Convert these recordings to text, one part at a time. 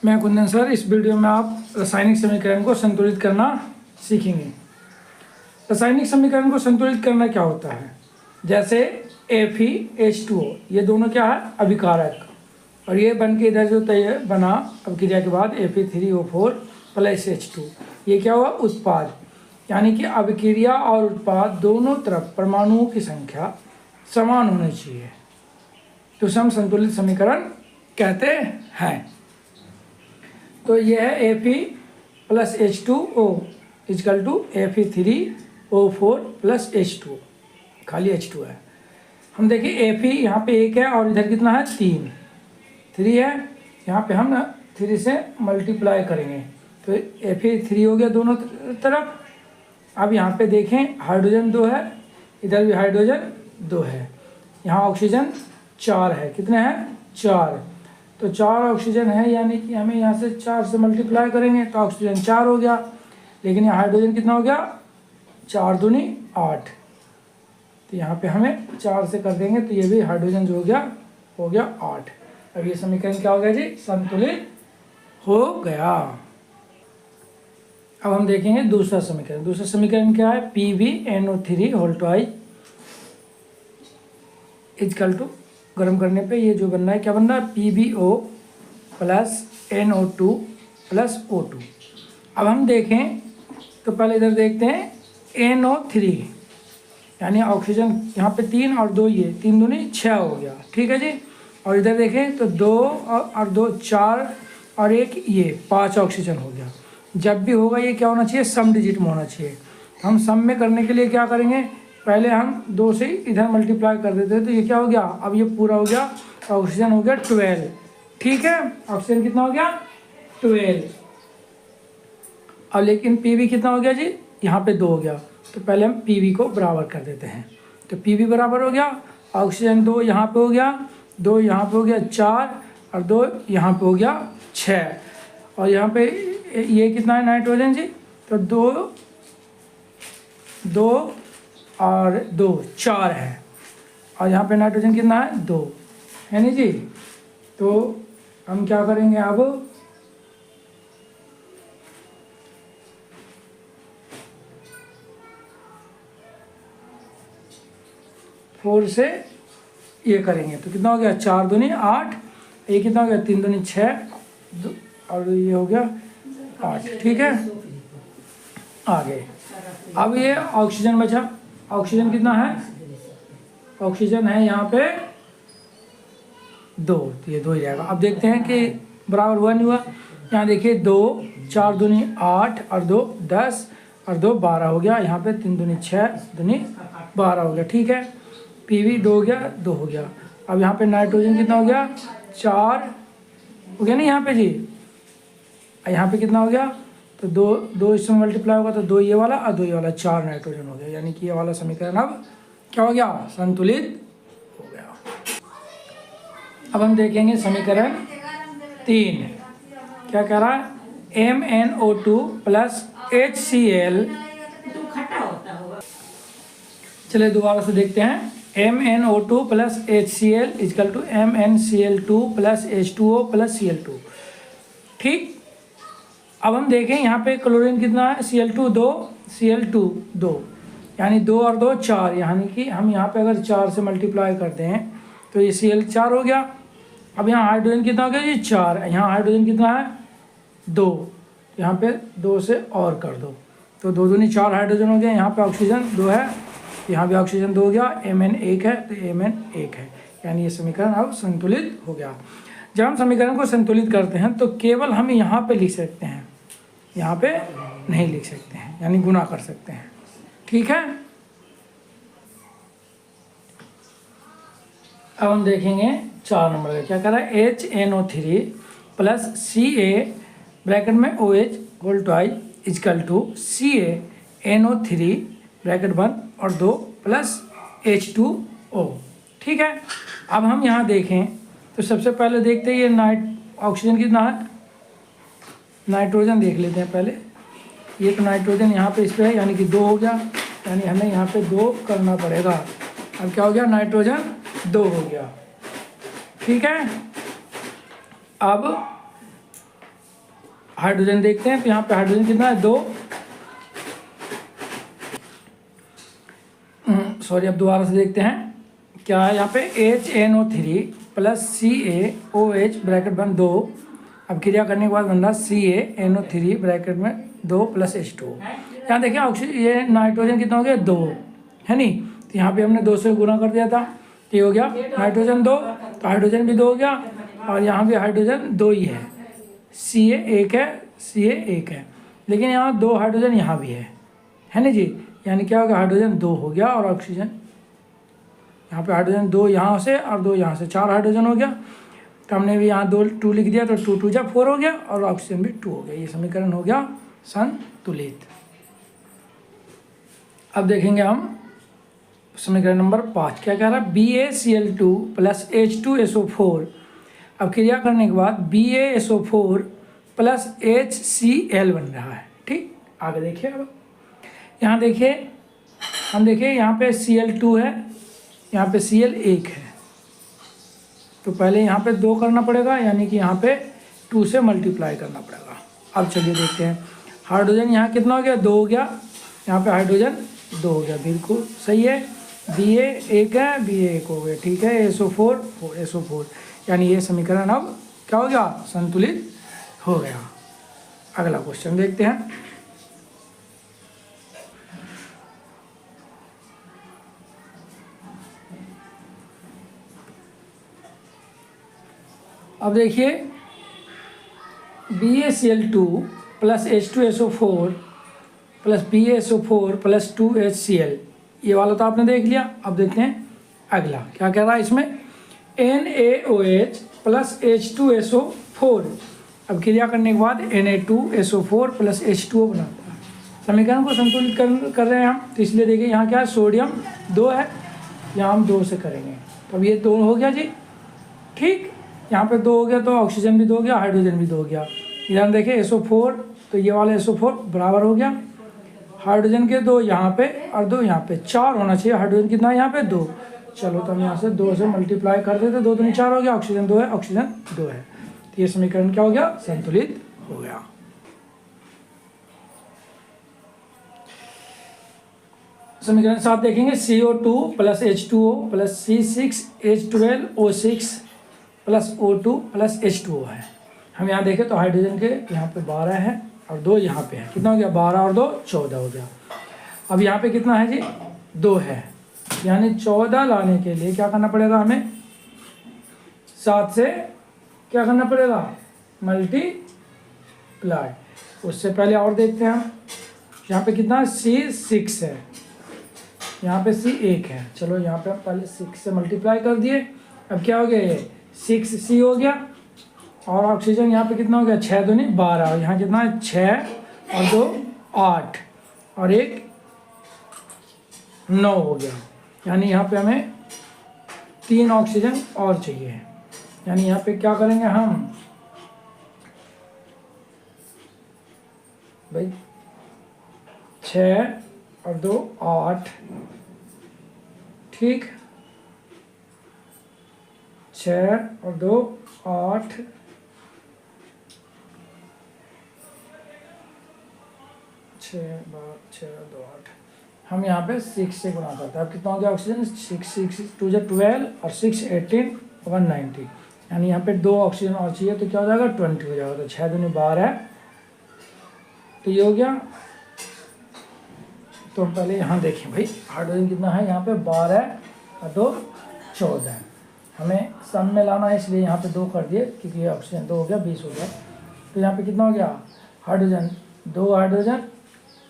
मैं कुंदन सर। इस वीडियो में आप रासायनिक समीकरण को संतुलित करना सीखेंगे। रासायनिक समीकरण को संतुलित करना क्या होता है, जैसे FeH2O, ये दोनों क्या है, अभिकारक, और ये बन के इधर जो तय बना अभिक्रिया के बाद Fe3O4 + H2, ये क्या हुआ, उत्पाद। यानी कि अभिक्रिया और उत्पाद दोनों तरफ परमाणुओं की संख्या समान होनी चाहिए, तो हम संतुलित समीकरण कहते हैं। तो यह है Fe + H2O = Fe3O4 + H2O, खाली H2 है। हम देखिए Fe यहाँ पे 1 है और इधर कितना है, 3 है। यहाँ पे हम ना 3 से मल्टीप्लाई करेंगे तो Fe3 हो गया दोनों तरफ। अब यहाँ पे देखें हाइड्रोजन 2 है, इधर भी हाइड्रोजन 2 है, यहाँ ऑक्सीजन 4 है। कितने हैं, 4। तो 4 ऑक्सीजन है, यानी कि हमें यहाँ से 4 से मल्टीप्लाई करेंगे तो ऑक्सीजन 4 हो गया। लेकिन यहाँ हाइड्रोजन कितना हो गया, 4 दूनी 8। तो यहाँ पे हमें 4 से कर देंगे तो ये भी हाइड्रोजन जो हो गया 8। अब ये समीकरण क्या हो गया जी, संतुलित हो गया। अब हम देखेंगे दूसरा समीकरण। दूसरा समीकरण क्या है, PbNO3 = गर्म करने पे ये जो बनना है, क्या बनना है, PbO + NO2 + O2। अब हम देखें तो पहले इधर देखते हैं NO3, यानी ऑक्सीजन यहाँ पे 3 और 2, ये 3 दूनी 6 हो गया, ठीक है जी। और इधर देखें तो 2 और 2 4 और 1 ये 5 ऑक्सीजन हो गया। जब भी होगा ये क्या होना चाहिए, सम डिजिट में होना चाहिए। हम सम में करने के लिए क्या करेंगे, पहले हम 2 से इधर मल्टीप्लाई कर देते हैं तो ये क्या हो गया, अब ये पूरा हो गया, ऑक्सीजन हो गया 12, ठीक है। ऑक्सीजन कितना हो गया, 12। और लेकिन Pb कितना हो गया जी, यहाँ पे 2 हो गया, तो पहले हम Pb को बराबर कर देते हैं। तो Pb बराबर हो गया, ऑक्सीजन 2 यहाँ पे हो गया, 2 यहाँ पे हो गया 4 और 2 यहाँ पे हो गया 6। और यहाँ पे ये कितना है नाइट्रोजन जी, तो 2 और 2 4 है। और यहाँ पे नाइट्रोजन कितना है, 2 है नहीं जी। तो हम क्या करेंगे, अब 4 से ये करेंगे तो कितना हो गया, 4 दूनी 8, ये कितना हो गया, 3 दूनी 6 और ये हो गया 8, ठीक है। आगे अब ये ऑक्सीजन बचा, ऑक्सीजन कितना है, ऑक्सीजन है यहाँ पे 2, तो ये 2 ही रहेगा। अब देखते हैं कि बराबर हुआ नहीं हुआ। यहाँ देखिए 2 4 दूनी 8 और 2 10 और 2 12 हो गया। यहाँ पे 3 दूनी 6 दूनी 12 हो गया, ठीक है। Pb 2 हो गया, 2 हो गया। अब यहाँ पे नाइट्रोजन कितना हो गया, 4 हो गया नहीं यहाँ पे जी। यहाँ पे कितना हो गया, तो 2 इसमें मल्टीप्लाई होगा तो 2 ये वाला और 2 ये वाला, 4 नाइट्रोजन हो गया। यानी कि ये वाला समीकरण अब क्या हो गया, संतुलित हो गया। अब हम देखेंगे समीकरण 3 क्या कह रहा है, MnO2 + HCl। चलिए दोबारा से देखते हैं, MnO2 + HCl = MnCl2 + H2O + Cl2, ठीक। अब हम देखें यहाँ पे क्लोरीन कितना है, Cl2 2 Cl2 2, यानी 2 और 2 4, यानी कि हम यहाँ पे अगर 4 से मल्टीप्लाई करते हैं तो ये Cl 4 हो गया। अब यहाँ हाइड्रोजन कितना हो गया, ये 4, यहाँ हाइड्रोजन कितना है 2, यहाँ पे 2 से और कर दो तो 2 दूनी 4 हाइड्रोजन हो गया। यहाँ पे ऑक्सीजन 2 है, यहाँ भी ऑक्सीजन 2 हो गया, Mn 1 है तो Mn 1 है, यानी ये समीकरण अब संतुलित हो गया। जब हम समीकरण को संतुलित करते हैं तो केवल हम यहाँ पे लिख सकते हैं, यहाँ पे नहीं लिख सकते हैं, यानी गुना कर सकते हैं, ठीक है। अब हम देखेंगे 4 नंबर का क्या कर रहा है, HNO3 + Ca ब्रैकेट में OH whole twice = CaNO3 bracket 1 और 2 + H2O, ठीक है। अब हम यहाँ देखें तो सबसे पहले देखते हैं ये ऑक्सीजन कितना है, नाइट्रोजन देख लेते हैं पहले। ये तो नाइट्रोजन यहाँ पे इस पर है, यानी कि 2 हो गया, यानी हमें यहाँ पे 2 करना पड़ेगा। अब क्या हो गया, नाइट्रोजन 2 हो गया, ठीक है। अब हाइड्रोजन देखते हैं, तो यहाँ पे हाइड्रोजन कितना है, 2। सॉरी, अब दोबारा से देखते हैं क्या है यहाँ पे, HNO3 प्लस CaOH ब्रैकेट बंद 2। अब क्रिया करने के बाद बन रहा CaNO3 ब्रैकेट में 2 प्लस H2O। यहाँ देखिए ऑक्सीजन, ये नाइट्रोजन कितना हो गया, 2 है नहीं, तो यहाँ पे हमने 2 से गुना कर दिया था, ये हो गया नाइट्रोजन 2, तो हाइड्रोजन भी 2 हो गया, और यहाँ भी हाइड्रोजन 2 ही है, Ca 1 है, Ca 1 है, लेकिन यहाँ 2 हाइड्रोजन यहाँ भी है ना जी, यानी क्या होगा, हाइड्रोजन 2 हो गया, और ऑक्सीजन यहाँ पे हाइड्रोजन 2 यहाँ से और 2 यहाँ से, 4 हाइड्रोजन हो गया। तो हमने भी यहाँ 2 लिख दिया, तो 2 2 जा 4 हो गया, और ऑक्सीजन भी 2 हो गया। ये समीकरण हो गया संतुलित। अब देखेंगे हम समीकरण नंबर 5 क्या कह रहा है, BaCl2 प्लस H2SO4। अब क्रिया करने के बाद BaSO4 प्लस HCl बन रहा है। ठीक, आगे देखिए। अब यहाँ देखिए, हम देखिए यहाँ पे Cl2 है, यहाँ पे Cl 1 है, तो पहले यहाँ पे 2 करना पड़ेगा, यानी कि यहाँ पे 2 से मल्टीप्लाई करना पड़ेगा। अब चलिए देखते हैं, हाइड्रोजन यहाँ कितना हो गया, 2 हो गया, यहाँ पे हाइड्रोजन 2 हो गया, बिल्कुल सही है। Ba 1 है, Ba 1 हो गया, ठीक है। SO4 यानी ये समीकरण अब क्या हो गया, संतुलित हो गया। अगला क्वेश्चन देखते हैं। अब देखिए, BaCl2 plus H2SO4 plus BaSO4 plus 2HCl, ये वाला तो आपने देख लिया। अब देखते हैं अगला क्या कह रहा है इसमें, NaOH प्लस H2SO4। अब क्रिया करने के बाद Na2SO4 प्लस H2O बनाता है। समीकरण को संतुलित कर रहे हैं हम, तो इसलिए देखिए यहाँ क्या है, सोडियम 2 है, यहाँ हम 2 से करेंगे, तो अब ये 2 हो गया जी। ठीक, यहाँ पे 2 हो गया, तो ऑक्सीजन भी 2 हो गया, हाइड्रोजन भी 2 हो गया। इधर देखिए SO4, तो ये वाला SO4 बराबर हो गया हाइड्रोजन के 2 यहाँ पे और 2 यहाँ पे, 4 होना चाहिए। हाइड्रोजन कितना है यहाँ पे, 2। चलो तो हम यहाँ से 2 से मल्टीप्लाई कर देते, 2 दूनी 4 हो गया, ऑक्सीजन 2 है, ऑक्सीजन 2 है, तो ये समीकरण क्या हो गया, संतुलित हो गया। समीकरण 7 देखेंगे, CO2 plus H2O plus C6H12O6 plus O2 plus H2O है। हम यहाँ देखें तो हाइड्रोजन के यहाँ पे 12 है और 2 यहाँ पे है, कितना हो गया, 12 और 2 14 हो गया। अब यहाँ पे कितना है जी, 2 है, यानी 14 लाने के लिए क्या करना पड़ेगा हमें, 7 से क्या करना पड़ेगा, मल्टीप्लाई। उससे पहले और देखते हैं हम, यहाँ पे कितना है, C6 है, यहाँ पे C1 है। चलो यहाँ पे पहले 6 से मल्टीप्लाई कर दिए। अब क्या हो गया, ये 6C हो गया, और ऑक्सीजन यहाँ पे कितना हो गया, 6 दूनी 12, और यहाँ कितना है, 6 और 2 8 और 1 9 हो गया, यानी यहाँ पे हमें 3 ऑक्सीजन और चाहिए। यानी यहाँ पे क्या करेंगे हम भाई, 6 और 2 8, ठीक, 6 और 2 8, 6 2 8, हम यहाँ पे 6 से गुणा करते हैं। अब कितना हो गया ऑक्सीजन, 6 2 12 और 6 18 190, यानी यहाँ पे 2 ऑक्सीजन और चाहिए, तो क्या हो जाएगा, 20 हो जाएगा। तो 6 दूनी 12 है, तो ये हो गया। तो हम पहले यहाँ देखें भाई, हाइड्रोजन कितना है, यहाँ पे 12 और 2 14 है, हमें सम में लाना है, इसलिए यहाँ पे 2 कर दिए, क्योंकि ये ऑक्सीजन 2 हो गया, 20 हो गया। तो यहाँ पे कितना हो गया, हाइड्रोजन 2 हाइड्रोजन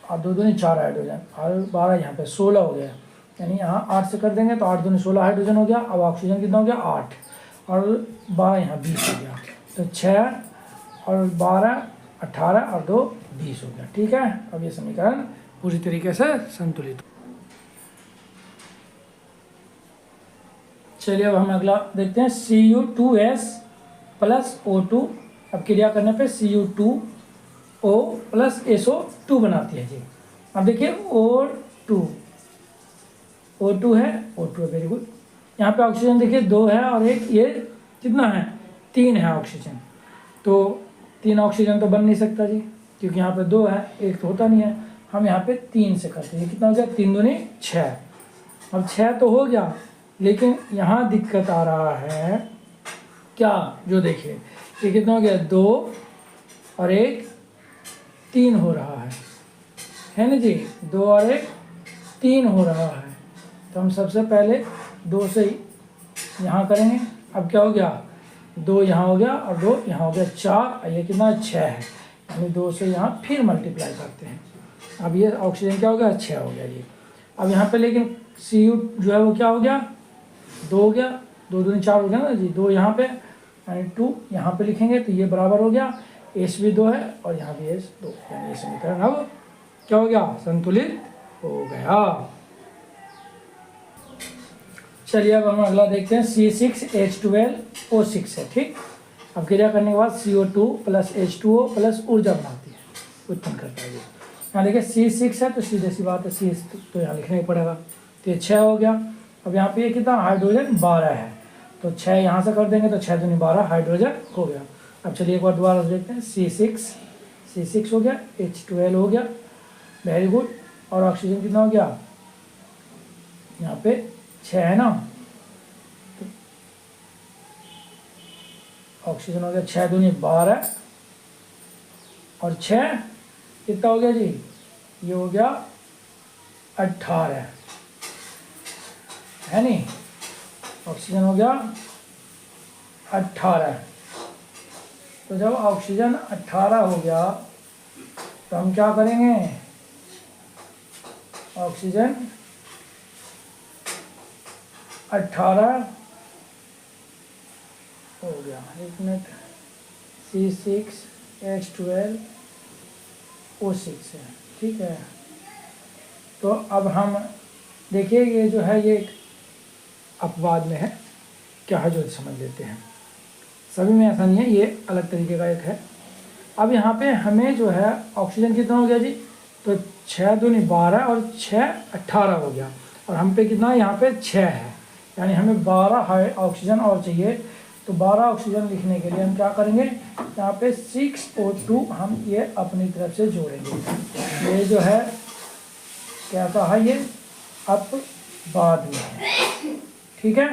और 2 दूनी 4 हाइड्रोजन और 12 यहाँ पे 16 हो गया, यानी यहाँ 8 से कर देंगे तो 8 दूनी 16 हाइड्रोजन हो गया। अब ऑक्सीजन कितना हो गया, 8 और 12 यहाँ 20 हो गया, तो 6 और 12 18 और 2 20 हो गया। ठीक है, अब ये समीकरण पूरी तरीके से संतुलित। चलिए अब हम अगला देखते हैं, Cu2S प्लस O2। अब क्रिया करने पे Cu2O प्लस SO2 बनाती है जी। अब देखिए O2 है, वेरी गुड। यहाँ पे ऑक्सीजन देखिए 2 है और 1, ये कितना है, 3 है ऑक्सीजन, तो 3 ऑक्सीजन तो बन नहीं सकता जी, क्योंकि यहाँ पे 2 है, 1 तो होता नहीं है। हम यहाँ पे 3 से करते हैं। ये कितना हो गया, 3 दूनी 6। अब 6 तो हो गया, लेकिन यहाँ दिक्कत आ रहा है क्या, जो देखिए ये कितना हो गया, 2 और 1 3 हो रहा है ना जी, 2 और 1 3 हो रहा है। तो हम सबसे पहले 2 से यहाँ करेंगे। अब क्या हो गया, 2 यहाँ हो गया और 2 यहाँ हो गया, 4, और ये कितना 6 है, यानी 2 से यहाँ फिर मल्टीप्लाई करते हैं। अब ये ऑक्सीजन क्या हो गया, 6 हो गया जी। अब यहाँ पे लेकिन Cu जो है वो क्या हो गया, 2 हो गया, 2 दूनी 4 हो गया ना जी, 2 यहाँ पे यानी 2 यहाँ पे लिखेंगे तो ये बराबर हो गया, H भी 2 है और यहाँ भी H 2, यानी ये समीकरण अब क्या हो गया, संतुलित हो गया। चलिए अब हम अगला देखते हैं, C6H12O6 है, ठीक। अब क्रिया करने के बाद CO2 प्लस H2O प्लस ऊर्जा बनाती है, उत्पन्न करता है। यहाँ देखिए C6 है तो सीधे सी बात है, C तो यहाँ लिखना ही पड़ेगा, तो ये 6 हो गया। अब यहाँ पे ये कितना, हाइड्रोजन 12 है, तो 6 यहाँ से कर देंगे तो 6 दूनी 12 हाइड्रोजन हो गया। अब चलिए एक बार दोबारा देखते हैं, C6 हो गया, H12 हो गया, वेरी गुड। और ऑक्सीजन कितना हो गया, यहाँ पे 6 है ना, तो ऑक्सीजन हो गया 6 दूनी 12 और 6 कितना हो गया जी, ये हो गया 18 है नहीं, ऑक्सीजन हो गया 18। तो जब ऑक्सीजन 18 हो गया तो हम क्या करेंगे, ऑक्सीजन 18 हो गया, एक मिनट, C6H12O6 है, ठीक है। तो अब हम देखिए ये जो है ये अपवाद में है, क्या है जो समझ लेते हैं, सभी में ऐसा नहीं है, ये अलग तरीके का एक है। अब यहाँ पे हमें जो है ऑक्सीजन कितना हो गया जी, तो 6 दूनी 12 और 6 18 हो गया, और हम पे कितना यहाँ पे 6 है, यानी हमें 12 ऑक्सीजन और चाहिए। तो 12 ऑक्सीजन लिखने के लिए हम क्या करेंगे, यहाँ पे 6O2 हम ये अपनी तरफ से जोड़ेंगे। ये जो है कैसा है, ये अपवाद में है, ठीक है।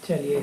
चलिए